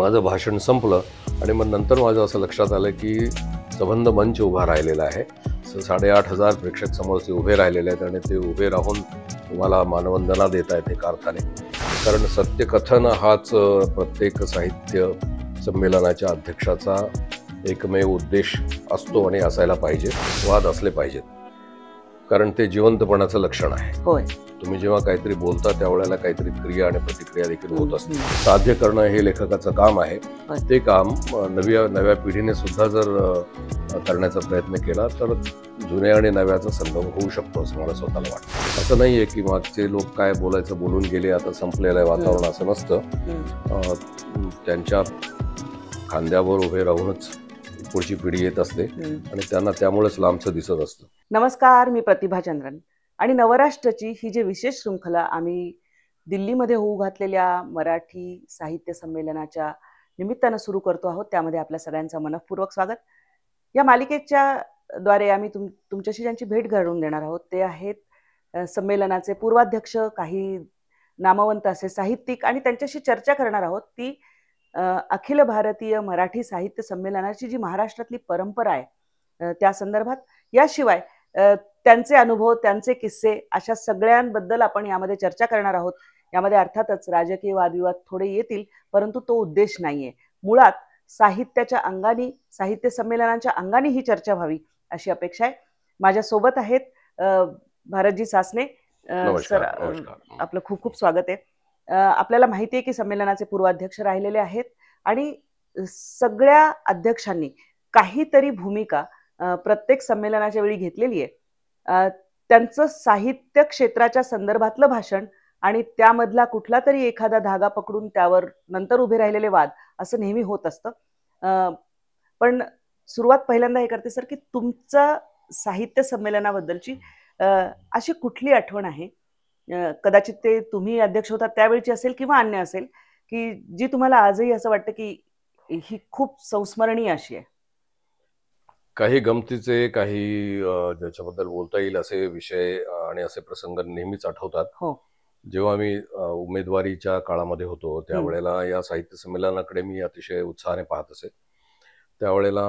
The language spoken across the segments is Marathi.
माझं भाषण संपलं आणि मग नंतर माझं असं लक्षात आलं की सबंध मंच उभा राहिलेला आहे. 8,500 प्रेक्षक समोर ते उभे राहिलेले आहेत आणि ते उभे राहून तुम्हाला मानवंदना देत आहेत एका अर्थाने. कारण सत्यकथन हाच प्रत्येक साहित्य संमेलनाच्या अध्यक्षाचा एकमेव उद्देश असतो आणि असायला पाहिजे. वाद असले पाहिजेत, कारण ते जिवंतपणाचं लक्षण आहे. होय, तुम्ही जेव्हा काहीतरी बोलता त्यावेळेला काहीतरी क्रिया आणि प्रतिक्रिया देखील होत असते. साध्य करणं हे लेखकाचं काम आहे. ते काम नव्या पिढीने सुद्धा जर करण्याचा प्रयत्न केला तर जुन्या आणि नव्याचा संगम होऊ शकतो असं मला स्वतःला वाटतं. असं नाहीये की मागचे लोक काय बोलायचं बोलून गेले, आता संपलेलं आहे वातावरण, असं नसतं. त्यांच्या खांद्यावर उभे राहूनच पुढची पिढी येत असते आणि त्यांना त्यामुळेच लांबचं दिसत असतं. नमस्कार, मी प्रतिभा चंद्रन आणि नवराष्ट्राची ही जी विशेष शृंखला आम्ही दिल्लीमध्ये होऊ घातलेल्या मराठी साहित्य संमेलनाच्या निमित्तानं सुरू करतो आहोत, त्यामध्ये आपल्या सगळ्यांचं मनःपूर्वक स्वागत. या मालिकेच्या द्वारे आम्ही तुमच्याशी ज्यांची भेट घडवून देणार आहोत ते आहेत संमेलनाचे पूर्वाध्यक्ष, काही नामवंत असे साहित्यिक, आणि त्यांच्याशी चर्चा करणार आहोत ती अखिल भारतीय मराठी साहित्य संमेलनाची जी महाराष्ट्रातली परंपरा आहे त्या संदर्भात, याशिवाय त्यांचे अनुभव, त्यांचे किस्से, अशा सगळ्यांबद्दल आपण यामध्ये चर्चा करणार आहोत. यामध्ये अर्थातच राजकीय वादविवाद थोडे येतील, परंतु तो उद्देश नाहीये. मुळात साहित्याच्या अंगाने, साहित्य संमेलनाच्या अंगाने ही चर्चा व्हावी अशी अपेक्षा आहे. माझ्या सोबत आहेत भारतजी सासने. सर, आपलं खूप खूप स्वागत आहे. आपल्याला माहिती आहे की संमेलनाचे पूर्वाध्यक्ष राहिलेले आहेत आणि सगळ्या अध्यक्षांनी काहीतरी भूमिका प्रत्येक संमेलनाच्या वेळी घेतलेली आहे. त्यांचं साहित्य क्षेत्राच्या संदर्भातलं भाषण आणि त्यामधला कुठला तरी एखादा धागा पकडून त्यावर नंतर उभे राहिलेले वाद, असं नेहमी होत असतं. पण सुरुवात पहिल्यांदा हे करते सर, की तुमचं साहित्य संमेलनाबद्दलची अशी कुठली आठवण आहे, कदाचित ते तुम्ही अध्यक्ष होता त्यावेळची असेल किंवा अन्य असेल, की जी तुम्हाला आजही असं वाटतं की ही खूप संस्मरणीय अशी आहे? काही गमतीचे, काही ज्याच्याबद्दल बोलता येईल असे विषय आणि असे प्रसंग नेहमीच आठवतात. हो, जेव्हा मी उमेदवारीच्या काळामध्ये होतो त्यावेळेला या साहित्य संमेलनाकडे मी अतिशय उत्साहाने पाहत असे. त्यावेळेला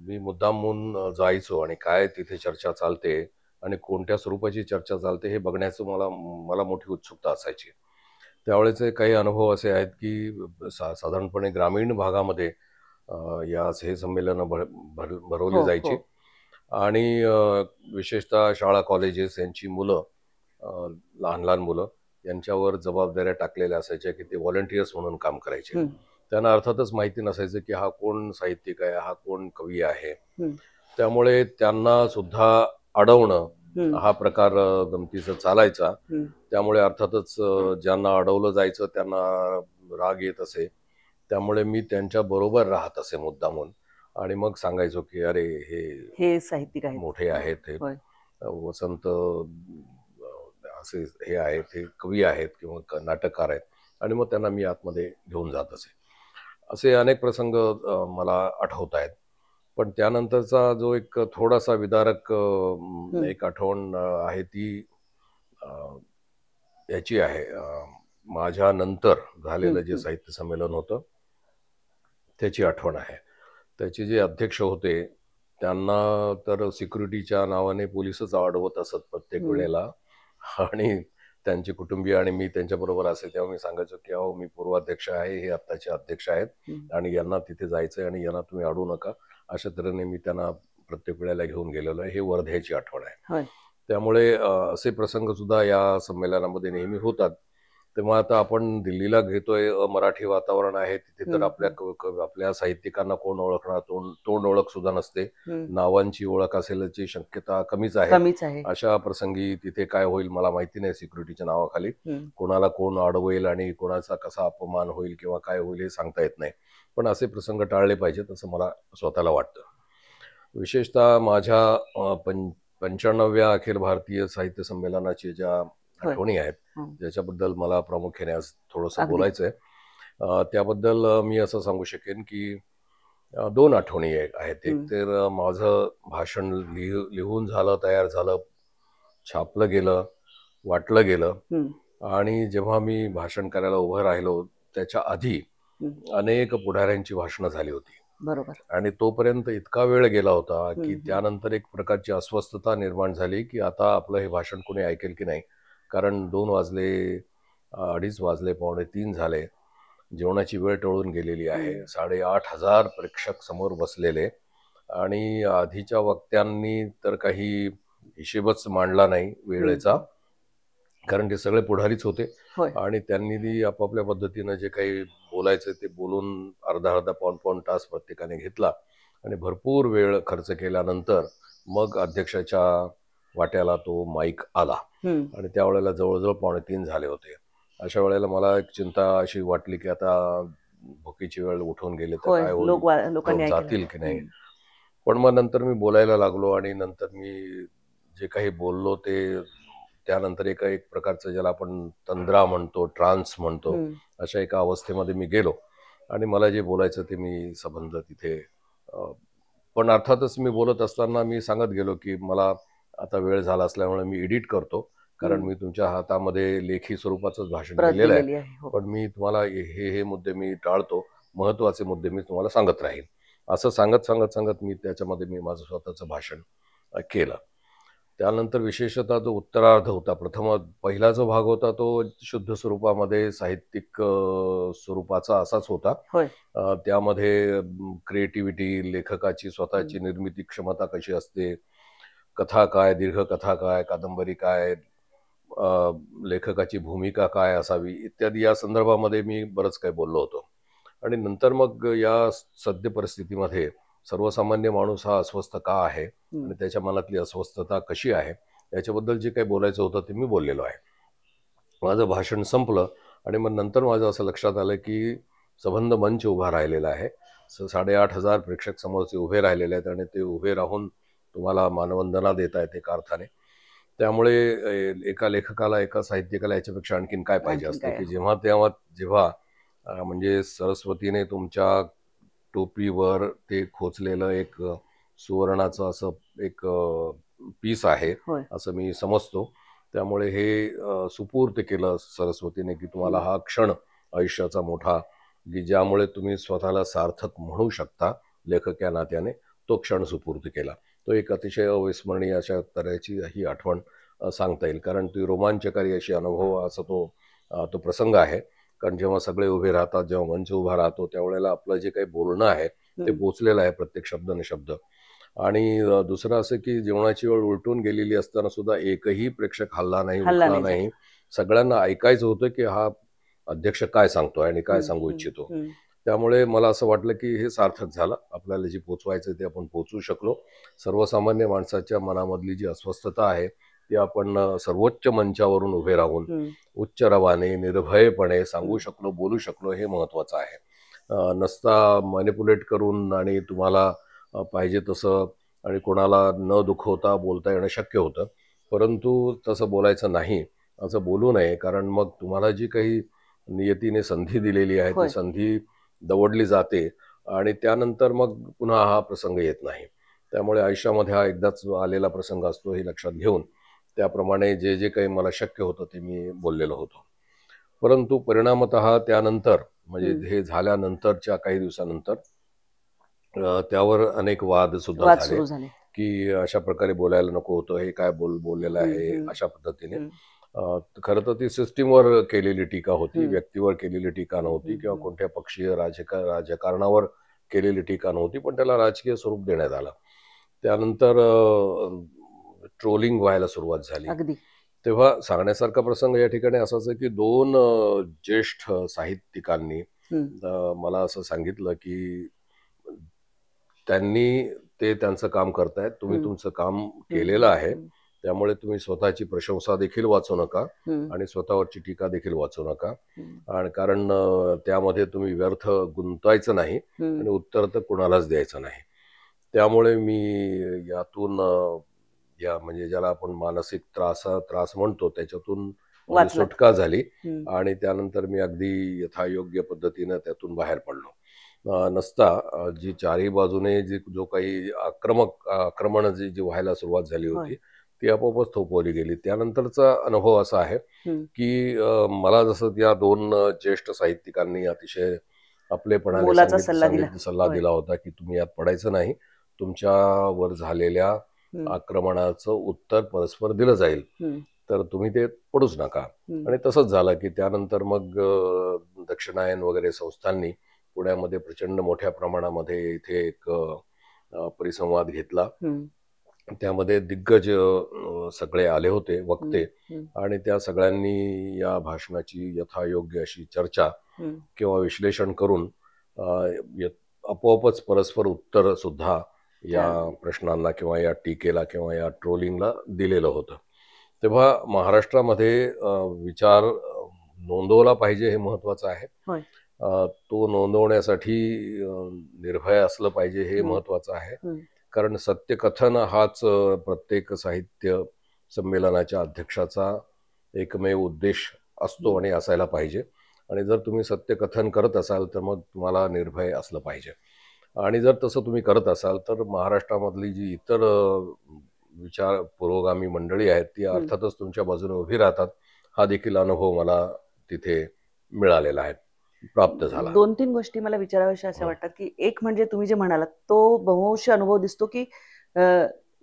मी मुद्दामून जायचो आणि काय तिथे चर्चा चालते आणि कोणत्या स्वरूपाची चर्चा चालते हे बघण्याचं मला मोठी उत्सुकता असायची. त्यावेळेचे काही अनुभव असे आहेत की साधारणपणे ग्रामीण भागामध्ये हे संमेलनं भरवली जायची आणि विशेषतः शाळा कॉलेजेस यांची मुलं, लहान लहान मुलं, यांच्यावर जबाबदाऱ्या टाकलेल्या असायच्या की ते व्हॉलंटियर्स म्हणून काम करायचे. त्यांना अर्थातच माहिती नसायचं की हा कोण साहित्यिक आहे, हा कोण कवी आहे. त्यामुळे त्यांना सुद्धा अडवणं हा प्रकार गमतीचा चालायचा. त्यामुळे अर्थातच ज्यांना अडवलं जायचं त्यांना राग येत असे. त्यामुळे मी त्यांच्या बरोबर राहत असे मुद्दामून आणि मग सांगायचो की अरे हे साहित्यिक आहेत, मोठे आहेत, हे वसंत असे हे आहेत, हे कवी आहेत किंवा नाटककार आहेत, आणि मग त्यांना मी आतमध्ये घेऊन जात असे. असे अनेक प्रसंग मला आठवत आहेत. पण त्यानंतरचा जो एक थोडासा विदारक एक आठवण आहे ती याची आहे. माझ्या नंतर झालेलं जे साहित्य संमेलन होतं त्याची आठवण आहे. त्याचे जे अध्यक्ष होते त्यांना तर सिक्युरिटीच्या नावाने पोलिसच अडवत असत प्रत्येक वेळेला, आणि त्यांचे कुटुंबीय आणि मी त्यांच्याबरोबर असे. तेव्हा मी सांगायचो की अहो, मी पूर्वाध्यक्ष आहे, हे आत्ताचे अध्यक्ष आहेत आणि यांना तिथे जायचंय आणि यांना तुम्ही अडवू नका, अशा तऱ्हेने मी त्यांना प्रत्येक वेळेला घेऊन गेलेलो आहे. हे वर्ध्याची आठवण आहे. त्यामुळे असे प्रसंग सुद्धा या संमेलनामध्ये नेहमी होतात. तेव्हा आता आपण दिल्लीला घेतोय, मराठी वातावरण आहे, तिथे तर आपल्या साहित्यिकांना कोण ओळखणार, तोंड ओळख सुद्धा नसते, नावांची ओळख असेलची शक्यता कमीच आहे. अशा प्रसंगी तिथे काय होईल मला माहिती नाही. सिक्युरिटीच्या नावाखाली कोणाला कोण अडवेल आणि कोणाचा कसा अपमान होईल किंवा काय होईल हे सांगता येत नाही. पण असे प्रसंग टाळले पाहिजेत असं मला स्वतःला वाटतं. विशेषतः माझ्या 95व्या अखिल भारतीय साहित्य संमेलनाची ज्या आठवणी आहेत ज्याच्याबद्दल मला प्रामुख्याने आज थोडंसं बोलायचं आहे, त्याबद्दल मी असं सांगू शकेन की 2 आठवणी आहेत. एक तर माझं भाषण लिहून झालं, तयार झालं, छापलं गेलं, वाटलं गेलं, आणि जेव्हा मी भाषण करायला उभं राहिलो त्याच्या आधी अनेक पुढाऱ्यांची भाषणं झाली होती बरोबर. आणि तोपर्यंत इतका वेळ गेला होता की त्यानंतर एक प्रकारची अस्वस्थता निर्माण झाली की आता आपलं हे भाषण कोणी ऐकेल की नाही. कारण 2 वाजले, 2:30 वाजले, 2:45 झाले. जेवणाची वेळ टळून गेलेली आहे. 8,500 प्रेक्षक समोर बसलेले आणि आधीच्या वक्त्यांनी तर काही हिशेबच मांडला नाही वेळेचा, कारण ते सगळे पुढारीच होते आणि त्यांनी आपापल्या पद्धतीनं जे काही बोलायचं ते बोलून अर्धा पाऊण तास प्रत्येकाने घेतला आणि भरपूर वेळ खर्च केल्यानंतर मग अध्यक्षाच्या वाट्याला तो माईक आला आणि त्यावेळेला जवळजवळ 2:45 झाले होते. अशा वेळेला मला एक चिंता अशी वाटली की आता भुकीची वेळ उठून गेली तर काय होईल, लोक जातील की नाही. पण मग नंतर मी बोलायला लागलो आणि नंतर मी जे काही बोललो ते त्यानंतर एक प्रकारचं ज्याला आपण तंद्रा म्हणतो, ट्रान्स म्हणतो, अशा एका अवस्थेमध्ये मी गेलो आणि मला जे बोलायचं ते मी सबंध तिथे, पण अर्थातच मी बोलत असताना मी सांगत गेलो की मला आता वेळ झाला असल्यामुळे मी एडिट करतो, कारण मी तुमच्या हातामध्ये लेखी स्वरूपाचंच भाषण दिलेलं आहे, पण मी तुम्हाला हे मुद्दे मी टाळतो, महत्वाचे मुद्दे मी तुम्हाला सांगत राहीन. असं सांगत मी त्याच्यामध्ये मी माझं स्वतःचं भाषण केलं. त्यानंतर विशेषतः जो उत्तरार्ध होता, पहिला जो भाग होता तो शुद्ध स्वरूपामध्ये साहित्यिक स्वरूपाचा असाच होता. त्यामध्ये क्रिएटिव्हिटी, लेखकाची स्वतःची निर्मिती क्षमता कशी असते, कथा काय, दीर्घकथा काय, कादंबरी काय, लेखकाची भूमिका काय असावी इत्यादी या संदर्भामध्ये मी बरंच काही बोललो होतो. आणि नंतर मग या सद्य परिस्थितीमध्ये सर्वसामान्य माणूस हा अस्वस्थ का आहे आणि त्याच्या मनातली अस्वस्थता कशी आहे याच्याबद्दल जे काही बोलायचं होतं ते मी बोललेलो आहे. माझं भाषण संपलं आणि मग नंतर माझं असं लक्षात आलं की सबंध मंच उभा राहिलेला आहे. 8,500 प्रेक्षक समोरचे उभे राहिलेले आहेत आणि ते उभे राहून तुम्हाला मानवंदना देत आहेत एका अर्थाने. त्यामुळे एका लेखकाला, एका साहित्यिकाला याच्यापेक्षा आणखीन काय पाहिजे असतं की जेव्हा म्हणजे सरस्वतीने तुमच्या टोपीवर ते खोचलेलं एक सुवर्णाचं असं एक पीस आहे असं मी समजतो. त्यामुळे हे सुपूर्त केलं सरस्वतीने की तुम्हाला हा क्षण आयुष्याचा मोठा, की ज्यामुळे तुम्ही स्वतःला सार्थक म्हणू शकता लेखक या नात्याने, तो क्षण सुपूर्त केला. तो एक अतिशय अविस्मरणीय अशा तऱ्हेची ही आठवण सांगता येईल, कारण ती रोमांचकारी अशी अनुभव असा तो प्रसंग आहे. कारण जेव्हा सगळे उभे राहतात, जेव्हा मंच उभा राहतो त्यावेळेला आपलं जे काही बोलणं आहे ते पोचलेलं आहे प्रत्येक शब्द न शब्द. आणि दुसरं असं की जेवणाची वेळ उलटून गेलेली असताना सुद्धा एकही प्रेक्षक हल्ला नाही, उठला नाही. सगळ्यांना ऐकायचं होतं की हा अध्यक्ष काय सांगतोय आणि काय सांगू इच्छितो. त्यामुळे मला असं वाटलं की हे सार्थक झालं, आपल्याला जे पोचवायचं ते आपण पोचवू शकलो. सर्वसामान्य माणसाच्या मनामधली जी अस्वस्थता आहे ती आपण सर्वोच्च मंचावरून उभे राहून उच्च रवाने निर्भयपणे सांगू शकलो, बोलू शकलो, हे महत्वाचं आहे. नसता मॅनिप्युलेट करून आणि तुम्हाला पाहिजे तसं आणि कोणाला न दुखवता बोलता येणं शक्य होतं, परंतु तसं बोलायचं नाही, असं बोलू नये, कारण मग तुम्हाला जी काही नियतीने संधी दिलेली आहे ती संधी दवडली जाते आणि त्यानंतर मग पुन्हा हा प्रसंग येत नाही. त्यामुळे आयुष्यामध्ये हा एकदाच आलेला प्रसंग असतो हे लक्षात घेऊन त्याप्रमाणे जे काही मला शक्य होतं ते मी बोललेलो होतो. परंतु परिणामतः त्यानंतर म्हणजे हे झाल्यानंतरच्या काही दिवसानंतर त्यावर अनेक वाद सुद्धा झाले की अशा प्रकारे बोलायला नको होतं, हे काय बोललेलं आहे अशा पद्धतीने. खरं तर ती सिस्टीमवर केलेली टीका होती, व्यक्तीवर केलेली टीका नव्हती किंवा कोणत्या पक्षीय राजकारणावर केलेली टीका नव्हती, पण त्याला राजकीय स्वरूप देण्यात आलं. त्यानंतर ट्रोलिंग व्हायला सुरुवात झाली. तेव्हा सांगण्यासारखा प्रसंग या ठिकाणी असाच आहे की 2 ज्येष्ठ साहित्यिकांनी मला असं सांगितलं की त्यांनी ते त्यांचं काम करतायत, तुम्ही तुमचं काम केलेलं आहे, त्यामुळे तुम्ही स्वतःची प्रशंसा देखील वाचू नका आणि स्वतःवरची टीका देखील वाचू नका, आणि कारण त्यामध्ये तुम्ही व्यर्थ गुंतायचं नाही आणि उत्तर तर कुणालाच द्यायचं नाही. त्यामुळे मी यातून या म्हणजे ज्याला आपण मानसिक त्रास म्हणतो त्याच्यातून सुटका झाली आणि त्यानंतर मी अगदी यथायोग्य पद्धतीनं त्यातून बाहेर पडलो. नसता जी चारही बाजूने जो काही आक्रमण जी व्हायला सुरुवात झाली होती ती आपोआपच थोपवली गेली. त्यानंतरचा अनुभव असा आहे की मला जसं त्या 2 ज्येष्ठ साहित्यिकांनी अतिशय आपलेपणाने मोलाचा सल्ला दिला. सल्ला दिला होता की तुम्ही यात पडायचं नाही, तुमच्यावर झालेल्या आक्रमणाचं उत्तर परस्पर दिलं जाईल, तर तुम्ही ते पडूच नका. आणि तसंच झालं की त्यानंतर मग दक्षिणायन वगैरे संस्थांनी पुण्यामध्ये प्रचंड मोठ्या प्रमाणामध्ये इथे एक परिसंवाद घेतला. त्यामध्ये दिग्गज सगळे आले होते वक्ते, आणि त्या सगळ्यांनी या भाषणाची यथायोग्य अशी चर्चा किंवा विश्लेषण करून आपोआपच परस्पर उत्तर सुद्धा या प्रश्नांना किंवा या टीकेला किंवा या ट्रोलिंगला दिलेलं होतं. तेव्हा महाराष्ट्रामध्ये विचार नोंदवला पाहिजे हे महत्वाचं आहे. तो नोंदवण्यासाठी निर्भय असलं पाहिजे हे महत्वाचं आहे. कारण सत्यकथन हाच प्रत्येक साहित्य संमेलनाच्या अध्यक्षाचा एकमेव उद्देश असतो आणि असायला पाहिजे. आणि जर तुम्ही सत्यकथन करत असाल तर मग तुम्हाला निर्भय असलं पाहिजे. आणि जर तसं तुम्ही करत असाल तर महाराष्ट्रामधली जी इतर विचार पुरोगामी मंडळी आहेत ती अर्थातच तुमच्या बाजूने उभी राहतात. हा देखील अनुभव मला तिथे मिळालेला आहे, प्राप्त झाला. 2-3 गोष्टी मला विचाराव्याशा अशा वाटतात की एक म्हणजे तुम्ही जे म्हणालात तो बहुंशी अनुभव दिसतो की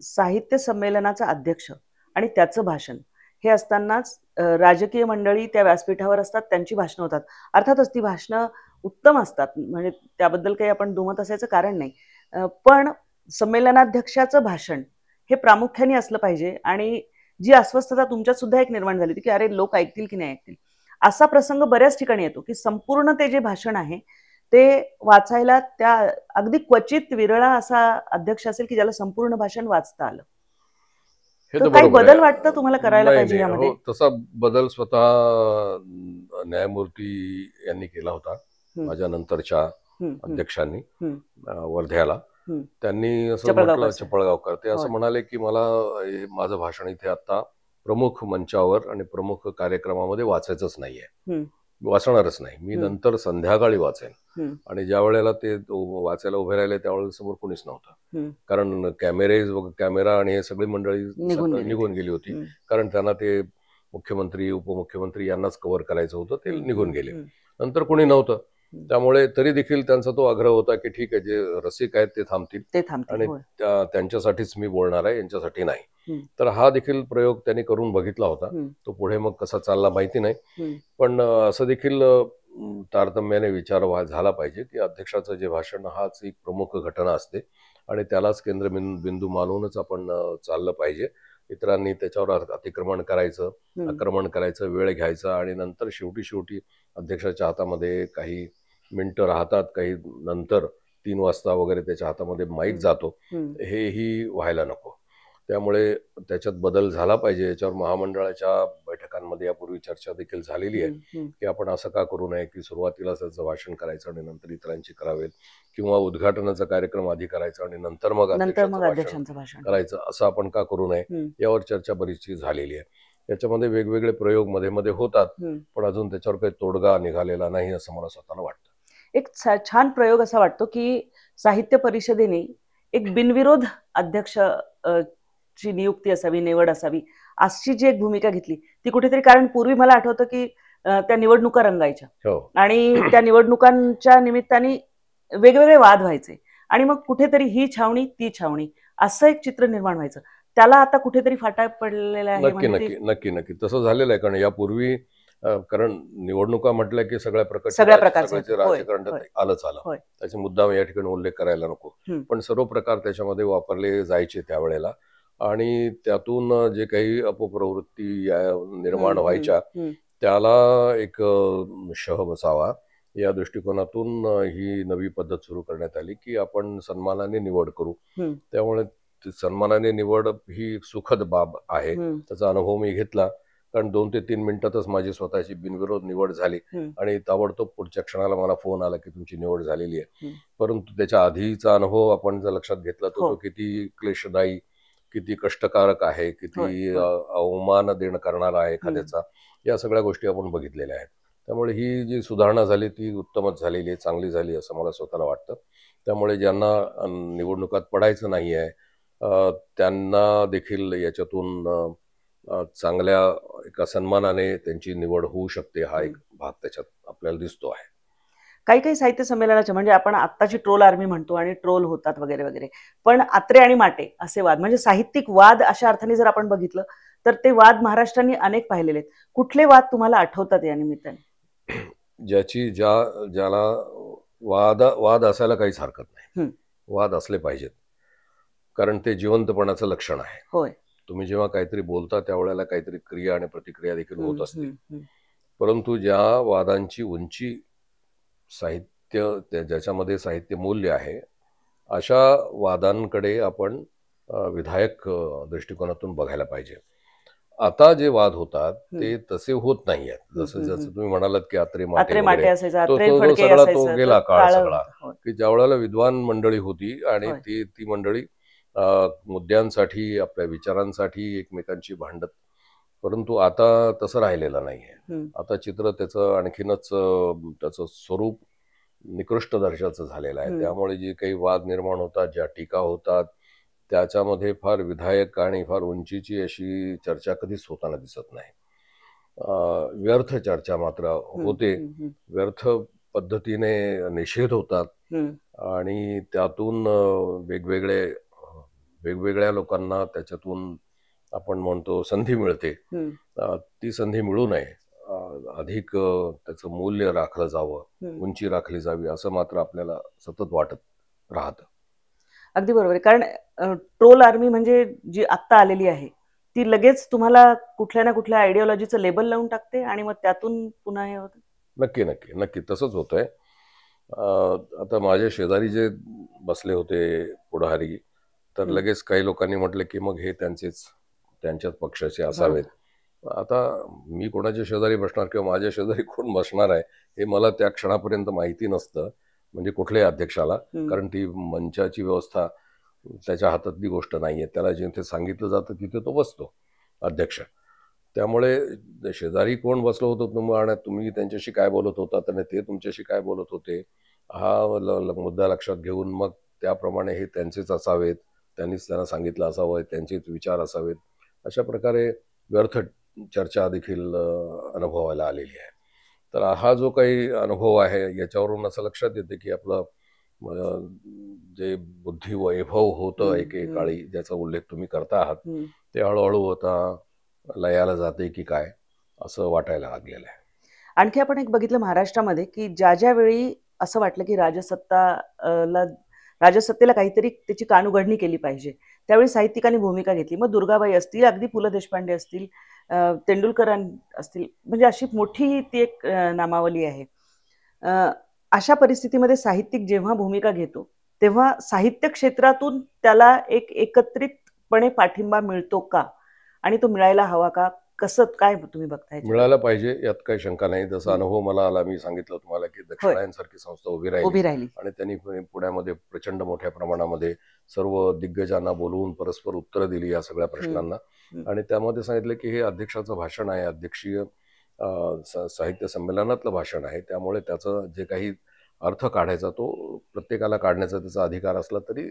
साहित्य संमेलनाचा अध्यक्ष आणि त्याचं भाषण हे असतानाच राजकीय मंडळी त्या व्यासपीठावर असतात, त्यांची भाषणं होतात. अर्थातच ती भाषणं उत्तम असतात, म्हणजे त्याबद्दल काही आपण दुमत असायचं कारण नाही. पण संमेलनाध्यक्षाचं भाषण हे प्रामुख्याने असलं पाहिजे. आणि जी अस्वस्थता तुमच्यात सुद्धा एक निर्माण झाली होती की अरे लोक ऐकतील की नाही ऐकतील, असा प्रसंग बऱ्याच ठिकाणी येतो की संपूर्ण ते जे भाषण आहे ते वाचायला त्या अगदी क्वचित विरळा असा अध्यक्ष असेल की ज्याला संपूर्ण भाषण वाचता आलं. काही बदल वाटतं तुम्हाला करायला पाहिजे यामध्ये? तसा बदल स्वतः न्यायमूर्ती यांनी केला होता, माझ्या नंतरच्या अध्यक्षांनी वर्ध्याला. त्यांनी असं म्हटलं, चपळगावकर, ते असं म्हणाले की मला माझं भाषण इथे आता प्रमुख मंचावर आणि प्रमुख कार्यक्रमामध्ये वाचायचंच नाहीये, वाचणारच नाही, मी नंतर संध्याकाळी वाचेन. आणि ज्या वेळेला ते वाचायला उभे राहिले त्यावेळेला समोर कोणीच नव्हतं, कारण कॅमेरा आणि हे सगळी मंडळी निघून गेली होती, कारण त्यांना ते मुख्यमंत्री उपमुख्यमंत्री यांनाच कव्हर करायचं होतं, ते निघून गेले. नंतर कोणी नव्हतं, त्यामुळे तरी देखील त्यांचा तो आग्रह होता की ठीक आहे, जे रसिक आहेत ते थांबतील आणि त्यांच्यासाठीच मी बोलणार आहे, यांच्यासाठी नाही. तर हा देखील प्रयोग त्यांनी करून बघितला होता. तो पुढे मग कसा चालला माहिती नाही, पण असं देखील तारतम्याने विचार झाला पाहिजे की अध्यक्षाचं जे भाषण हाच एक प्रमुख घटना असते आणि त्यालाच केंद्रबिंदू मानूनच आपण चाललं पाहिजे. इतरांनी त्याच्यावर अतिक्रमण करायचं, आक्रमण करायचं, वेळ घ्यायचा आणि नंतर शेवटी अध्यक्षाच्या हातामध्ये काही मिनिटं राहतात, काही नंतर 3 वाजता वगैरे त्याच्या हातामध्ये माईक जातो, हेही व्हायला नको. त्यामुळे त्याच्यात बदल झाला पाहिजे. याच्यावर महामंडळाच्या बैठकांमध्ये यापूर्वी चर्चा देखील झालेली आहे की आपण असं का करू नये की सुरुवातीला त्याचं भाषण करायचं आणि नंतर इतरांची करावेत, किंवा उद्घाटनाचा कार्यक्रम आधी करायचा आणि नंतर मग अध्यक्षांचं भाषण करायचं, असं आपण का करू नये, यावर चर्चा बरीचशी झालेली आहे. याच्यामध्ये वेगवेगळे प्रयोग मध्ये मध्ये होतात, पण अजून त्याच्यावर काही तोडगा निघालेला नाही असं मला स्वतःला वाटतं. एक छान प्रयोग असा वाटतो की साहित्य परिषदेने एक बिनविरोध अध्यक्ष ची नियुक्ती असावी, निवड असावी, अशी जी एक भूमिका घेतली ती कुठेतरी, कारण पूर्वी मला आठवतं की त्या निवडणुका रंगायच्या आणि त्या निवडणुकांच्या निमित्ताने वेगवेगळे वाद व्हायचे आणि मग कुठेतरी ही छावणी ती छावणी असं एक चित्र निर्माण व्हायचं. त्याला आता कुठेतरी फाटा पडलेला आहे. नक्की तसं झालेलं आहे, कारण यापूर्वी कारण निवडणुका म्हटल्या की सगळ्या प्रकारचे राजकारण आलंच आलं, त्याचे मुद्दाम या ठिकाणी उल्लेख करायला नको, पण सर्व प्रकार त्याच्यामध्ये वापरले जायचे त्यावेळेला. आणि त्यातून जे काही अपप्रवृत्ती निर्माण व्हायच्या त्याला एक शह बसावा या दृष्टिकोनातून ही नवी पद्धत सुरू करण्यात आली की आपण सन्मानाने निवड करू. त्यामुळे सन्मानाने निवड ही सुखद बाब आहे, त्याचा अनुभव मी घेतला, कारण 2 ते 3 मिनिटातच माझी स्वतःची बिनविरोध निवड झाली आणि ताबडतोब पुढच्या क्षणाला मला फोन आला की तुमची निवड झालेली आहे. परंतु त्याच्या आधीचा अनुभव आपण जर लक्षात घेतला तर तो किती क्लेशदायी, किती कष्टकारक आहे, किती अवमान देणं करणारा आहे एखाद्याचा, या सगळ्या गोष्टी आपण बघितलेल्या आहेत. त्यामुळे ही जी सुधारणा झाली ती उत्तमच झालेली आहे, चांगली झाली असं मला स्वतःला वाटतं. त्यामुळे ज्यांना निवडणुकात पडायचं नाही आहे त्यांना देखील याच्यातून चांगल्या एका सन्मानाने त्यांची निवड होऊ शकते, हा एक भाग त्याच्यात आपल्याला दिसतो आहे. काही काही साहित्य संमेलनाच्या म्हणजे आपण आत्ताची ट्रोल आर्मी म्हणतो आणि ट्रोल होतात वगैरे वगैरे, पण आत्रे आणि माटे असे वाद म्हणजे साहित्यिक वाद अशा अर्थाने जर आपण बघितलं तर ते वाद महाराष्ट्राने अनेक पाहिलेले आहेत. कुठले वाद तुम्हाला आठवतात या निमित्ताने? ज्याला वाद असायला काहीच हरकत नाही. वाद असले पाहिजेत, कारण ते जिवंतपणाचं लक्षण आहे. होय. तुम्ही जेव्हा काहीतरी बोलता त्यावेळेला काहीतरी क्रिया आणि प्रतिक्रिया देखील होत असते. परंतु ज्या वादांची उंची साहित्य ज्याच्यामध्ये साहित्य मूल्य आहे अशा वादांकडे आपण विधायक दृष्टिकोनातून बघायला पाहिजे. आता जे वाद होतात ते तसे होत नाही आहेत. जसं तुम्ही म्हणालात की आत्रे माटे सगळा तो गेला काळ सगळा, की ज्या वेळेला विद्वान मंडळी होती आणि ती मंडळी मुद्द्यांसाठी आपल्या विचारांसाठी एकमेकांची भांडत, परंतु आता तसं राहिलेलं नाहीये. आता चित्र त्याचं आणखीनच त्याचं स्वरूप निकृष्ट दर्जाचं झालेलं आहे. त्यामुळे जे काही वाद निर्माण होतात, ज्या टीका होतात, त्याच्यामध्ये फार विधायक आणि फार उंचीची अशी चर्चा कधीच होताना दिसत नाही. व्यर्थ चर्चा मात्र होते, व्यर्थ पद्धतीने निषेध होतात आणि त्यातून वेगवेगळ्या लोकांना त्याच्यातून आपण म्हणतो संधी मिळते. ती संधी मिळू नये, अधिक त्याचं मूल्य राखलं जावं, उंची राखली जावी असं मात्र आपल्याला सतत वाटत राहतं. अगदी बरोबर आहे. कारण ट्रोल आर्मी म्हणजे जी आत्ता आलेली आहे ती लगेच तुम्हाला कुठल्या ना कुठल्या आयडिओलॉजीचं लेबल लावून टाकते आणि मग त्यातून पुन्हा हे होतं. नक्की नक्की नक्की तसंच होतंय. आता माझ्या शेजारी जे बसले होते पुढारी, तर लगेच काही लोकांनी म्हटलं की मग हे त्यांच्याच पक्षाचे असावेत. आता मी कोणाच्या शेजारी बसणार किंवा माझ्या शेजारी कोण बसणार आहे हे मला त्या क्षणापर्यंत माहिती नसतं, म्हणजे कुठल्याही अध्यक्षाला, कारण ती मंचाची व्यवस्था त्याच्या हातातली गोष्ट नाहीये. त्याला जिथे सांगितलं जातं तिथे तो बसतो अध्यक्ष. त्यामुळे शेजारी कोण बसलो होतो आणि तुम्ही त्यांच्याशी काय बोलत होता आणि ते तुमच्याशी काय बोलत होते हा मुद्दा लक्षात घेऊन मग त्याप्रमाणे हे त्यांचेच असावेत, त्यांनीच त्यांना सांगितलं असावं, त्यांचेच विचार असावेत, अशा प्रकारे व्यर्थ चर्चा देखील अनुभवायला आलेली आहे. तर हा जो काही अनुभव आहे याच्यावरून असं लक्षात येते की आपलं जे बुद्धी वैभव होतं एकेकाळी, ज्याचा उल्लेख तुम्ही करता आहात, ते हळूहळू होता लयाला जाते की काय असं वाटायला लागलेलं आहे. आणखी आपण एक बघितलं महाराष्ट्रामध्ये की ज्या वेळी असं वाटलं की राजसत्तेला काहीतरी त्याची कानउघडणी केली पाहिजे, त्यावेळी साहित्यिकांनी भूमिका घेतली. मग दुर्गाबाई असतील, अगदी पु ल देशपांडे असतील, तेंडुलकर असतील, म्हणजे अशी मोठी ती एक नामावली आहे. अशा परिस्थितीमध्ये साहित्यिक जेव्हा भूमिका घेतो तेव्हा साहित्य क्षेत्रातून त्याला एक एकत्रितपणे पाठिंबा मिळतो का आणि तो मिळायला हवा का? कसं काय तुम्ही बघताय? मिळायला पाहिजे, यात काही शंका नाही. जसा अनुभव मला आला, मी सांगितलं तुम्हाला की दक्षिणायनसारखी संस्था उभी राहिली आणि त्यांनी पुण्यामध्ये प्रचंड मोठ्या प्रमाणामध्ये सर्व दिग्गजांना बोलवून परस्पर उत्तरं दिली या सगळ्या प्रश्नांना, आणि त्यामध्ये सांगितलं की हे अध्यक्षाचं भाषण आहे, अध्यक्षीय साहित्य संमेलनातलं भाषण आहे, त्यामुळे त्याचं जे काही अर्थ काढायचा तो प्रत्येकाला काढण्याचा त्याचा अधिकार असला तरी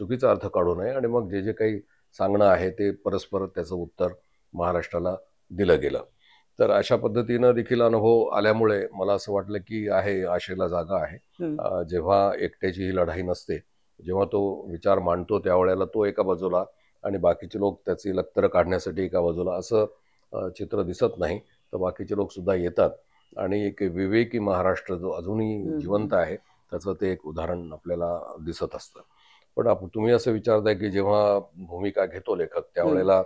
चुकीचा अर्थ काढू नये, आणि मग जे काही सांगणं आहे ते परस्पर त्याचं उत्तर महाराष्ट्राला दिलं गेलं. तर अशा पद्धतीनं देखील अनुभव आल्यामुळे मला असं वाटलं की आहे, आशेला जागा आहे. जेव्हा एकट्याची ही लढाई नसते, जेव्हा तो विचार मांडतो त्यावेळेला तो एका बाजूला आणि बाकीचे लोक त्याची लक्तर काढण्यासाठी एका बाजूला, असं चित्र दिसत नाही. तर बाकीचे लोक सुद्धा येतात आणि एक विवेकी महाराष्ट्र जो अजूनही जिवंत आहे त्याचं ते एक उदाहरण आपल्याला दिसत असतं. पण तुम्ही असं विचारताय की जेव्हा भूमिका घेतो लेखक त्यावेळेला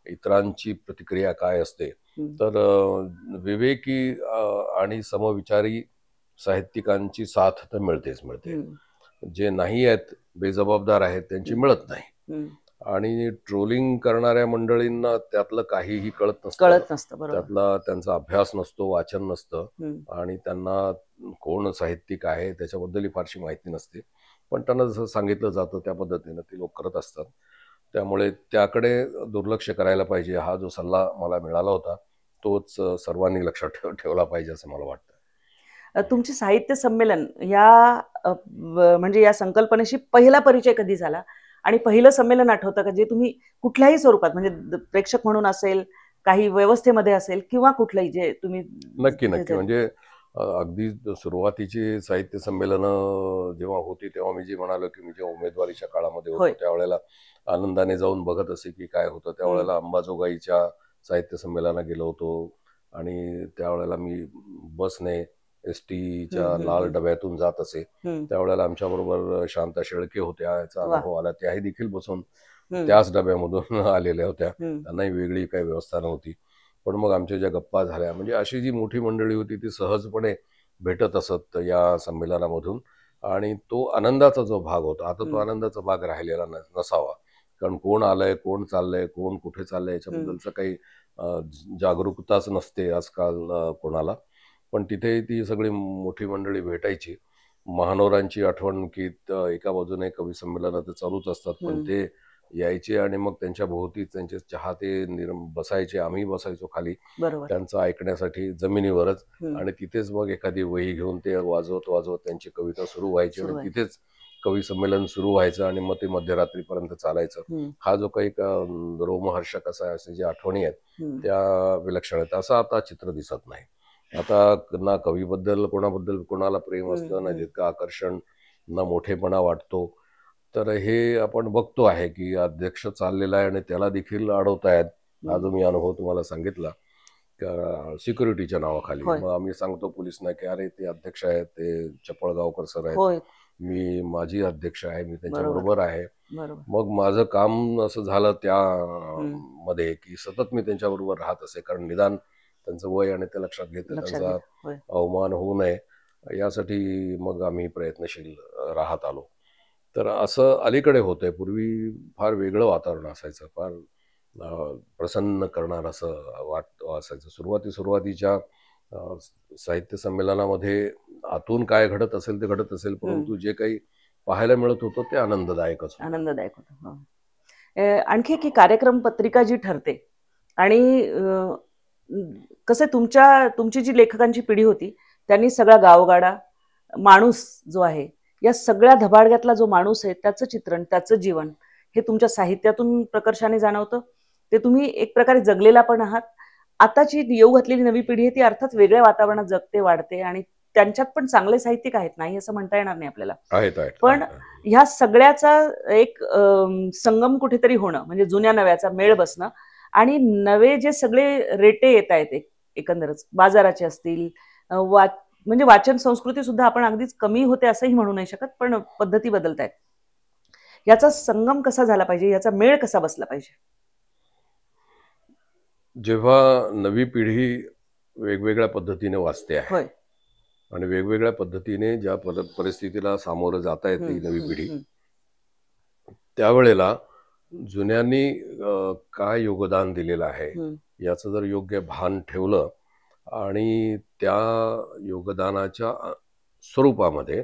इतरांची प्रतिक्रिया काय असते, तर विवेकी आणि समविचारी साहित्यिकांची साथ तर मिळतेच मिळते. जे नाही आहेत, बेजबाबदार आहेत, त्यांची मिळत नाही. आणि ट्रोलिंग करणाऱ्या मंडळींना त्यातलं काहीही कळत नसतं, त्यातला त्यांचा अभ्यास नसतो, वाचन नसतं, आणि त्यांना कोण साहित्यिक आहे त्याच्याबद्दलही फारशी माहिती नसते. पण त्यांना जसं सांगितलं जातं त्या पद्धतीनं ते लोक करत असतात. त्यामुळे त्याकडे दुर्लक्ष करायला पाहिजे. हा जो सल्ला मला मिळाला होता तोच सर्वांनी लक्षात ठेवला पाहिजे असं मला वाटतं. तुमचे साहित्य संमेलन या म्हणजे या संकल्पनेशी पहिला परिचय कधी झाला आणि पहिलं संमेलन आठवतं का, जे तुम्ही कुठल्याही स्वरूपात म्हणजे प्रेक्षक म्हणून असेल, काही व्यवस्थेमध्ये असेल किंवा कुठलंही जे तुम्ही? नक्की नक्की. म्हणजे अगदी सुरुवातीची साहित्य संमेलनं जेव्हा होती तेव्हा मी जे म्हणालो की मी जेव्हा उमेदवारीच्या काळामध्ये होतो होय. त्यावेळेला आनंदाने जाऊन बघत असे की काय होतं. त्यावेळेला अंबाजोगाईच्या साहित्य संमेलनाला गेलो होतो आणि त्यावेळेला मी बसने एसटीच्या लाल डब्यातून जात असे. त्यावेळेला आमच्याबरोबर शांता शेळके होत्या. याचा वा. अनुभव आला. त्याही देखील बसून त्याच डब्यामधून आलेल्या होत्या. त्यांनाही वेगळी काही व्यवस्था नव्हती. पण मग आमच्या ज्या गप्पा झाल्या म्हणजे अशी जी मोठी मंडळी होती ती सहजपणे भेटत असत या संमेलनामधून आणि तो आनंदाचा जो भाग होता आता तो आनंदाचा भाग राहिलेला नसावा. कारण कोण आलंय, कोण चाललंय, कोण कुठे चाललंय याच्याबद्दलचं काही जागरूकताच नसते आजकाल कोणाला. पण तिथे ती सगळी मोठी मंडळी भेटायची. महानोरांची आठवण की एका बाजूने कवी संमेलन तर चालूच असतात पण ते यायचे आणि मग त्यांच्या भोवती त्यांचे चाहते बसायचे. आम्ही बसायचो खाली त्यांचं ऐकण्यासाठी जमिनीवरच आणि तिथेच मग एखादी वही घेऊन ते वाजवत वाजवत त्यांची कविता सुरू व्हायची आणि तिथेच कवी संमेलन सुरू व्हायचं आणि मग ते मध्यरात्रीपर्यंत चालायचं. हा जो काही रोमहर्षक असे जे आठवणी आहेत त्या विलक्षण आहेत. असं आता चित्र दिसत नाही. आता ना कवीबद्दल कोणाला प्रेम असतं, ना जितकं आकर्षण, ना मोठेपणा वाटतो. तर हे आपण बघतो आहे की अध्यक्ष चाललेला आहे आणि त्याला देखील अडवतायत. हा जो मी अनुभव तुम्हाला सांगितला सिक्युरिटीच्या नावाखाली. मग आम्ही सांगतो पोलिसांना की अरे ते अध्यक्ष आहेत, ते चपळगावकर सर आहेत, मी माझी अध्यक्ष आहे, मी त्यांच्याबरोबर आहे. मग माझं काम असं झालं त्यामध्ये की सतत मी त्यांच्याबरोबर राहत असे. कारण निदान त्यांचं वय आणि ते लक्षात घेतं त्यांचा अवमान होऊ नये यासाठी मग आम्ही प्रयत्नशील राहत आलो. तर असं अलीकडे होतंय. पूर्वी फार वेगळं वातावरण असायचं, फार प्रसन्न करणार असं असायचं. सुरुवातीच्या साहित्य संमेलनामध्ये आतून काय घडत असेल ते घडत असेल परंतु जे काही पाहायला मिळत होतं ते आनंददायकच होतं. आणखी एक कार्यक्रम पत्रिका जी ठरते आणि कसं तुमची जी लेखकांची पिढी होती त्यांनी सगळा गावगाडा माणूस जो आहे या सगळ्या धबाडग्यातला जो माणूस आहे त्याचं चित्रण, त्याचं जीवन हे तुमच्या साहित्यातून प्रकर्षाने जाणवतं. ते तुम्ही एक प्रकारे जगलेला पण आहात. आताची येऊ घातलेली नवी पिढी आहे ती अर्थात वेगळ्या वातावरणात जगते, वाढते आणि त्यांच्यात पण चांगले साहित्यिक आहेत, नाही असं म्हणता येणार नाही आपल्याला. पण ह्या सगळ्याचा एक संगम कुठेतरी होणं म्हणजे जुन्या नव्याचा मेळ बसणं आणि नवे जे सगळे रेटे येत आहेत एकंदरच बाजाराचे असतील, म्हणजे वाचन संस्कृती सुद्धा आपण अगदीच कमी होते असंही म्हणू नाही शकत, पण पद्धती बदलत आहेत. याचा संगम कसा झाला पाहिजे, याचा मेळ कसा बसला पाहिजे? जेव्हा नवी पिढी वेगवेगळ्या पद्धतीने वाचते आहे आणि वेगवेगळ्या पद्धतीने ज्या परिस्थितीला सामोरं जाता येते नवी पिढी, त्यावेळेला जुन्यांनी काय योगदान दिलेलं आहे याचं जर योग्य भान ठेवलं आणि त्या योगदानाच्या स्वरूपामध्ये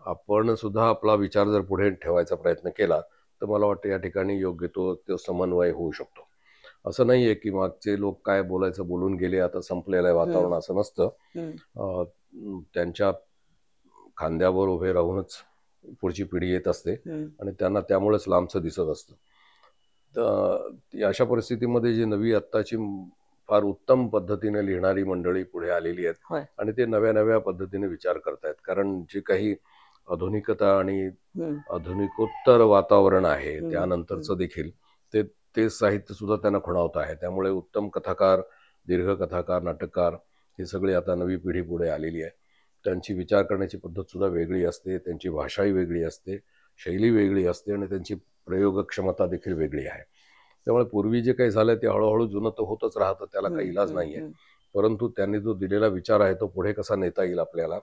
आपण सुद्धा आपला विचार जर पुढे ठेवायचा प्रयत्न केला तर मला वाटतं या ठिकाणी योग्य तो समन्वय होऊ शकतो. असं नाहीये की मागचे लोक काय बोलायचं बोलून गेले, आता संपलेलं आहे वातावरण, असं नसतं. त्यांच्या खांद्यावर उभे राहूनच पुढची पिढी येत असते आणि त्यांना त्यामुळेच लांबचं दिसत असतं. तर अशा परिस्थितीमध्ये जी नवी आत्ताची फार उत्तम पद्धतीने लिहिणारी मंडळी पुढे आलेली आहेत आणि ते नव्या पद्धतीने विचार करतायत. कारण जे काही आधुनिकता आणि आधुनिकोत्तर वातावरण आहे त्यानंतरचं देखील ते साहित्य सुद्धा त्यांना खुणावत आहे. त्यामुळे उत्तम कथाकार, दीर्घकथाकार, नाटककार हे सगळे आता नवी पिढी पुढे आलेली आहे. त्यांची विचार करण्याची पद्धत सुद्धा वेगळी असते, त्यांची भाषाही वेगळी असते, शैली वेगळी असते आणि त्यांची प्रयोगक्षमता देखील वेगळी आहे. त्यामुळे पूर्वी जे काही झालं ते हळूहळू जुनं तर होतच राहतं, त्याला काही इलाज नाहीये. परंतु त्यांनी जो दिलेला विचार आहे तो पुढे कसा नेता येईल आपल्याला,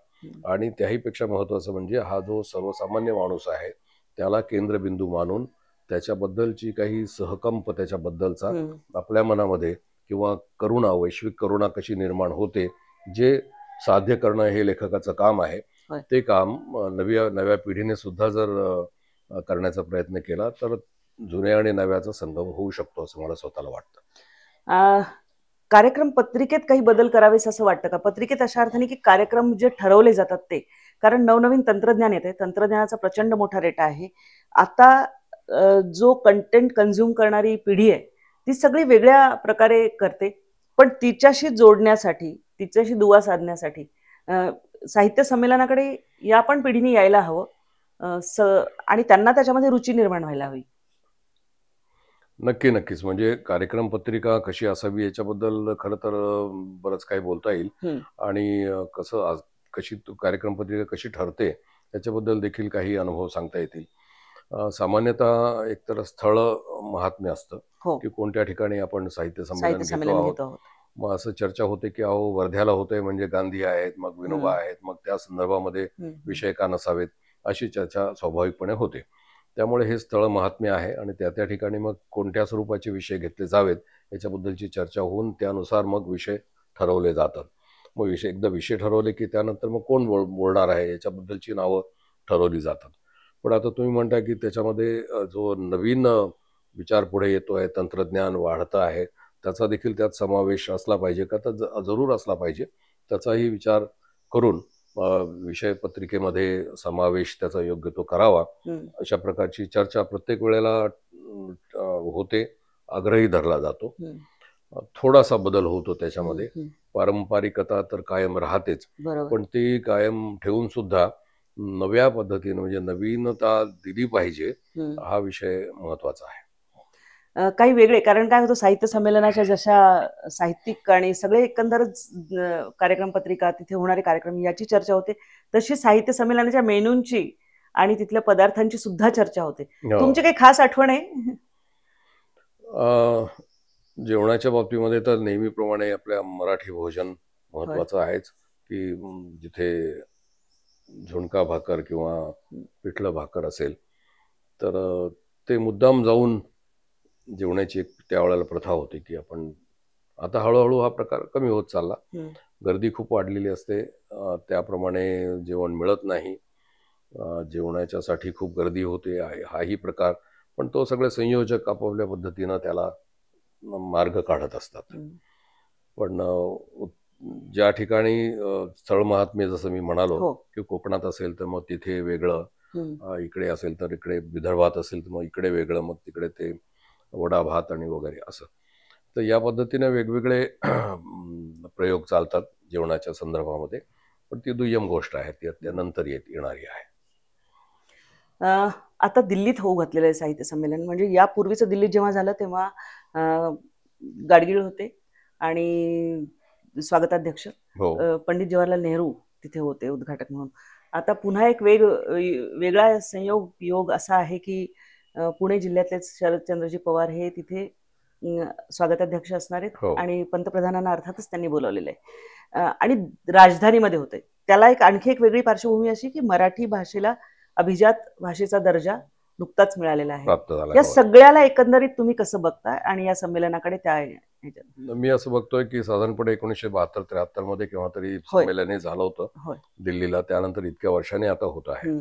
आणि त्याहीपेक्षा महत्त्वाचं म्हणजे हा जो सर्वसामान्य माणूस आहे त्याला केंद्रबिंदू मानून त्याच्याबद्दलची काही सहकंप, त्याच्याबद्दलचा आपल्या मनामध्ये किंवा करुणा, वैश्विक करुणा कशी निर्माण होते, जे साध्य करणं हे लेखकाचं काम आहे. ते काम नव्या पिढीने सुद्धा जर करण्याचा प्रयत्न केला तर जुन्या आणि नव्याचा संगम होऊ शकतो असं मला स्वतःला वाटतं. कार्यक्रम पत्रिकेत काही बदल करावेस असं वाटतं का? पत्रिकेत अशा अर्थाने की कार्यक्रम जे ठरवले जातात ते, कारण नवनवीन तंत्रज्ञान येते, तंत्रज्ञानाचा प्रचंड मोठा रेटा आहे. आता जो कंटेंट कन्झ्युम करणारी पिढी आहे ती सगळी वेगळ्या प्रकारे करते, पण तिच्याशी जोडण्यासाठी, तिच्याशी दुवा साधण्यासाठी साहित्य संमेलनाकडे या पण पिढीने यायला हवं आणि त्यांना त्याच्यामध्ये रुची निर्माण व्हायला हवी. नक्कीच. म्हणजे कार्यक्रम पत्रिका कशी असावी याच्याबद्दल खरं तर बरंच काही बोलता येईल आणि कशी कार्यक्रम पत्रिका कशी ठरते याच्याबद्दल देखील काही अनुभव सांगता येतील. सामान्यतः एकतर स्थळ महात्म्य असतं की कोणत्या ठिकाणी आपण साहित्य संमेलन घेतो आहोत. मग असं चर्चा होते की अहो वर्ध्याला होतंय म्हणजे गांधी आहेत, मग विनोबा आहेत, मग त्या संदर्भामध्ये विषय का नसावेत अशी चर्चा स्वाभाविकपणे होते. त्यामुळे हे स्थळ महात्म्य आहे आणि त्या ठिकाणी मग कोणत्या स्वरूपाचे विषय घेतले जावेत याच्याबद्दलची चर्चा होऊन त्यानुसार मग विषय ठरवले जातात. मग एकदा विषय ठरवले की त्यानंतर मग कोण बोलणार आहे याच्याबद्दलची नावं ठरवली जातात. पण आता तुम्ही म्हणता की त्याच्यामध्ये जो नवीन विचार पुढे येतोय, तंत्रज्ञान वाढतं आहे, त्याचा देखील त्यात समावेश असला पाहिजे का? तर जरूर असला पाहिजे. त्याचाही विचार करून विषय पत्रिकेमध्ये समावेश त्याचा योग्य तो करावा अशा प्रकारची चर्चा प्रत्येक वेळेला होते, आग्रही धरला जातो. थोडासा बदल होतो त्याच्यामध्ये. पारंपरिकता तर कायम राहतेच, पण ती कायम ठेवून सुद्धा नव्या पद्धतीने म्हणजे नवीनता दिली पाहिजे हा विषय महत्वाचा आहे. काही वेगळे, कारण काय होतं साहित्य संमेलनाच्या जशा साहित्यिक आणि सगळे एकंदरच कार्यक्रम पत्रिका तिथे होणारे कार्यक्रम याची चर्चा होते, तशी साहित्य संमेलनाच्या मेनूंची आणि तिथल्या पदार्थांची सुद्धा चर्चा होते. तुमची काही खास आठवण आहे? जेवणाच्या बाबतीमध्ये तर नेहमीप्रमाणे आपल्या मराठी भोजन महत्वाचं आहेच, की जिथे झुणका भाकर किंवा पिठलं भाकर असेल तर ते मुद्दाम जाऊन जेवणाची एक त्यावेळेला प्रथा होती की आपण आता हळूहळू हा प्रकार कमी होत चालला. गर्दी खूप वाढलेली असते, त्याप्रमाणे जेवण मिळत नाही, जेवणाच्यासाठी खूप गर्दी होते हाही प्रकार. पण तो सगळे संयोजक आपापल्या पद्धतीनं त्याला मार्ग काढत असतात. पण ज्या ठिकाणी स्थळ महात्म्य जसं मी म्हणालो की कोकणात असेल तर मग तिथे वेगळं, इकडे असेल तर इकडे, विदर्भात असेल तर मग इकडे वेगळं, मग तिकडे ते वडा भात आणि वगैरे असं. तर या पद्धतीने वेगवेगळे प्रयोग चालतात जेवणाच्या संदर्भामध्ये, पण ती दुय्यम गोष्ट आहे, ती त्यानंतर येणारी आहे. आता दिल्लीत होऊ घातलेलं आहे साहित्य संमेलन. म्हणजे यापूर्वीचं दिल्लीत जेव्हा झालं तेव्हा गाडगीळ होते आणि स्वागताध्यक्ष पंडित जवाहरलाल नेहरू तिथे होते उद्घाटक म्हणून. आता पुन्हा एक वेगळा योग असा आहे की पुणे जिल्ह्यातले शरदचंद्रजी पवार हे तिथे स्वागताध्यक्ष असणार आहेत आणि पंतप्रधानांना अर्थातच त्यांनी बोलवलेलं आहे आणि राजधानीमध्ये होते. त्याला आणखी एक वेगळी पार्श्वभूमी अशी की मराठी भाषेला अभिजात भाषेचा दर्जा नुकताच मिळालेला आहे. या सगळ्याला एकंदरीत तुम्ही कसं बघताय आणि या संमेलनाकडे मी असं बघतोय की साधारणपणे 1972-73 मध्ये केव्हा तरी संमेलन झालं होतं दिल्लीला, त्यानंतर इतक्या वर्षांनी आता होत आहे.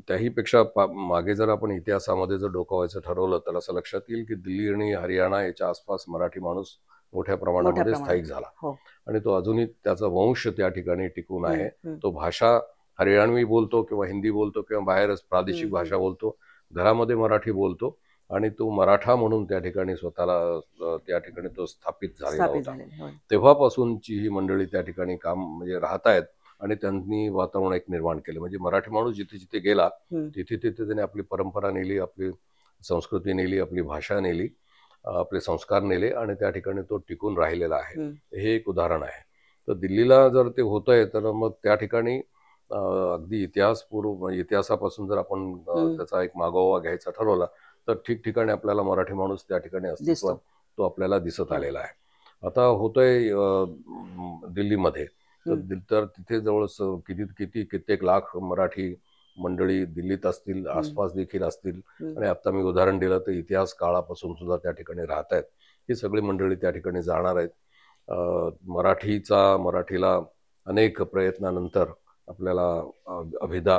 त्याही पेक्षा मागे जर आपण इतिहासामध्ये जर डोकावायचं ठरवलं तर असं लक्षात येईल की दिल्ली आणि हरियाणा याच्या आसपास मराठी माणूस मोठ्या प्रमाणामध्ये स्थायिक झाला आणि तो अजूनही त्याचा वंश त्या ठिकाणी टिकून आहे. तो भाषा हरियाणवी बोलतो किंवा हिंदी बोलतो किंवा बाहेरच प्रादेशिक भाषा बोलतो, घरामध्ये मराठी बोलतो आणि तो मराठा म्हणून त्या ठिकाणी स्वतःला त्या ठिकाणी तो स्थापित झालेला होता. तेव्हापासूनची ही मंडळी त्या ठिकाणी काम म्हणजे राहतायत आणि त्यांनी वातावरण एक निर्माण केलं. म्हणजे मराठी माणूस जिथे जिथे गेला तिथे तिथे त्याने आपली परंपरा नेली, आपली संस्कृती नेली, आपली भाषा नेली, आपले संस्कार नेले आणि त्या ठिकाणी तो टिकून राहिलेला आहे. हे एक उदाहरण आहे. तर दिल्लीला जर ते होतंय तर मग त्या ठिकाणी अगदी इतिहासापासून जर आपण त्याचा एक मागोवा घ्यायचा ठरवला तर ठिकठिकाणी आपल्याला मराठी माणूस त्या ठिकाणी अस्तित्वात तो आपल्याला दिसत आलेला आहे. आता होतोय दिल्लीमध्ये तर तिथे जवळ कित्येक लाख मराठी मंडळी दिल्लीत असतील, आसपास देखील असतील आणि आता मी उदाहरण दिलं तर इतिहास काळापासून सुद्धा त्या ठिकाणी राहत आहेत. ही सगळी मंडळी त्या ठिकाणी जाणार आहेत. मराठीला अनेक प्रयत्नानंतर आपल्याला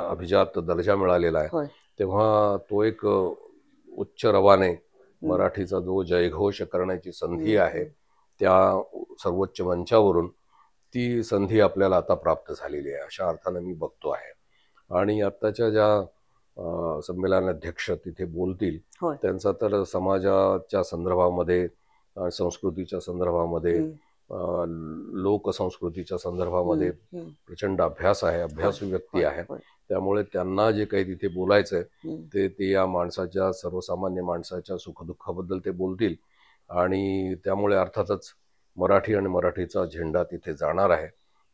अभिजात दर्जा मिळालेला आहे. तेव्हा तो एक उच्च रवाने मराठीचा जो जयघोष करण्याची संधी आहे त्या सर्वोच्च मंचावरून ती संधी आपल्याला आता प्राप्त झालेली आहे अशा अर्थाने मी बघतो आहे. आणि आत्ताच्या ज्या संमेलनाध्यक्ष तिथे बोलतील त्यांचा तर समाजाच्या संदर्भामध्ये, संस्कृतीच्या संदर्भामध्ये लोकसंस्कृतीच्या संदर्भामध्ये हम्म. प्रचंड अभ्यास आहे, अभ्यासू होय, व्यक्ती होय, आहे. होय. त्यामुळे त्यांना जे काही तिथे बोलायचंय हम्म. ते या माणसाच्या, सर्वसामान्य माणसाच्या सुखदुःखाबद्दल ते बोलतील. आणि त्यामुळे अर्थातच मराठी आणि मराठीचा झेंडा तिथे जाणार आहे,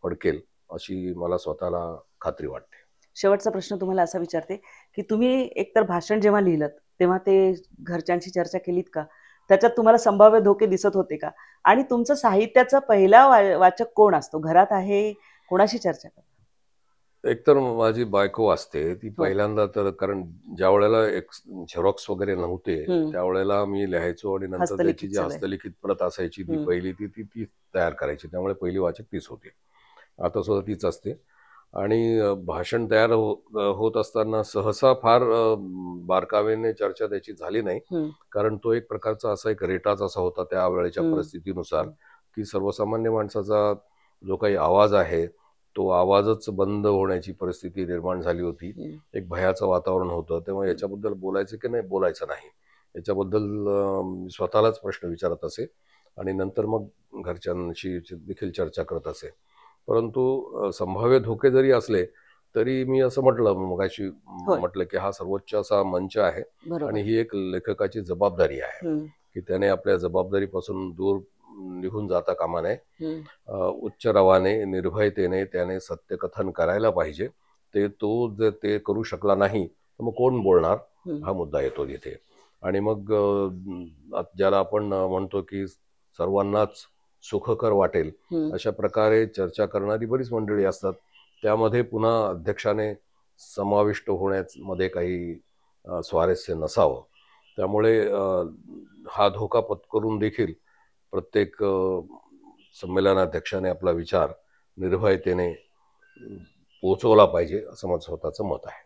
फडकेल, अशी मला स्वतःला खात्री वाटते. शेवटचा प्रश्न तुम्हाला असा विचारते की तुम्ही एकतर भाषण जेव्हा लिहिलं तेव्हा ते घरच्यांशी चर्चा केलीत का? त्याच्यात तुम्हाला संभाव्य धोके दिसत होते का? आणि तुमचं साहित्याचा पहिला वाचक कोण असतो? घरात आहे, कोणाशी चर्चा करता? एकतर माझी बायको असते, ती होय. पहिल्यांदा तर, कारण ज्या वेळेला एक झेरॉक्स वगैरे नव्हते हम्म. त्यावेळेला मी लिहायचो आणि नंतर त्याची हस्तलिखित जी सगळे. हस्तलिखित प्रत असायची ती हम्म. पहिली ती तयार करायची. त्यामुळे पहिली वाचक तीच होती. आता सुद्धा तीच असते. आणि भाषण तयार होत असताना सहसा फार बारकावेने चर्चा त्याची झाली नाही, हम्म. कारण तो एक प्रकारचा असा एक रेटाच असा होता त्या वेळेच्या हम्म. परिस्थितीनुसार, की सर्वसामान्य माणसाचा जो काही आवाज आहे तो आवाजच बंद होण्याची परिस्थिती निर्माण झाली होती. हम्म. एक भयाचं वातावरण होतं. तेव्हा याच्याबद्दल बोलायचं की नाही बोलायचं नाही, याच्याबद्दल स्वतःलाच प्रश्न विचारत असे आणि नंतर मग घरच्यांशी देखील चर्चा करत असे. परंतु संभाव्य धोके जरी असले तरी मी असं मगाशी होय. म्हटलं की हा सर्वोच्च असा मंच आहे बरोबर. आणि ही एक लेखकाची जबाबदारी आहे हम्म. की त्याने आपल्या जबाबदारीपासून दूर निघून जाता कामा नये. हम्म. उच्च रवाने, निर्भयतेने त्याने सत्यकथन करायला पाहिजे. जर ते करू शकला नाही तर मग कोण बोलणार, हम्म. हा मुद्दा येतो तिथे. आणि मग ज्याला आपण म्हणतो की सर्वांनाच सुखकर वाटेल हम्म. अशा प्रकारे चर्चा करणारी बरीच मंडळी असतात. त्यामध्ये पुन्हा अध्यक्षाने समाविष्ट होण्यामध्ये काही स्वारस्य नसावं. त्यामुळे हा धोका पत्करून देखील प्रत्येक संमेलनाध्यक्षाने आपला विचार निर्भयतेने पोहोचवला पाहिजे, असं माझं स्वतःचं मत आहे.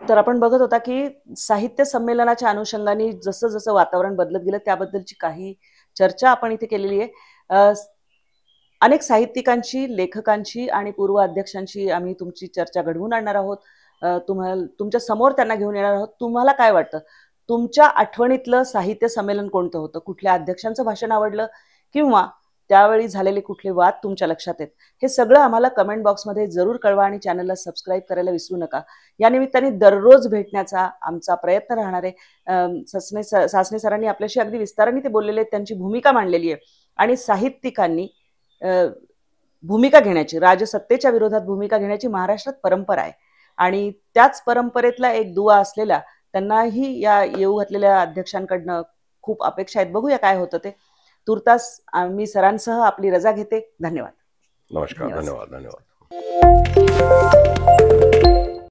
तर आपण बघत होता की साहित्य संमेलनाच्या अनुषंगाने जसं जसं वातावरण बदलत गेलं त्याबद्दलची काही चर्चा आपण इथे केलेली आहे. अनेक साहित्यिकांशी, लेखकांशी आणि पूर्व अध्यक्षांशी आम्ही तुमची चर्चा घडवून आणणार आहोत. तुम्हाला तुमच्या समोर त्यांना घेऊन येणार आहोत. तुम्हाला काय वाटतं, तुमच्या आठवणीतलं साहित्य संमेलन कोणतं होतं? कुठल्या अध्यक्षांचं भाषण आवडलं किंवा त्यावेळी झालेले कुठले वाद तुमच्या लक्षात आहेत? हे सगळं आम्हाला कमेंट बॉक्समध्ये जरूर कळवा आणि चॅनलला सबस्क्राईब करायला विसरू नका. या निमित्ताने दररोज भेटण्याचा आमचा प्रयत्न राहणार आहे. सासणे सरांनी आपल्याशी अगदी विस्ताराने ते बोललेले आहेत, त्यांची भूमिका मांडलेली आहे आणि साहित्यिकांनी भूमिका घेण्याची, राजसत्तेच्या विरोधात भूमिका घेण्याची महाराष्ट्रात परंपरा आहे आणि त्याच परंपरेतला एक दुवा असलेला त्यांनाही या येऊ घातलेल्या अध्यक्षांकडनं खूप अपेक्षा आहेत. बघूया काय होतं ते. तुर्तास मी सरांसह आपली रजा घेते. धन्यवाद. नमस्कार. धन्यवाद.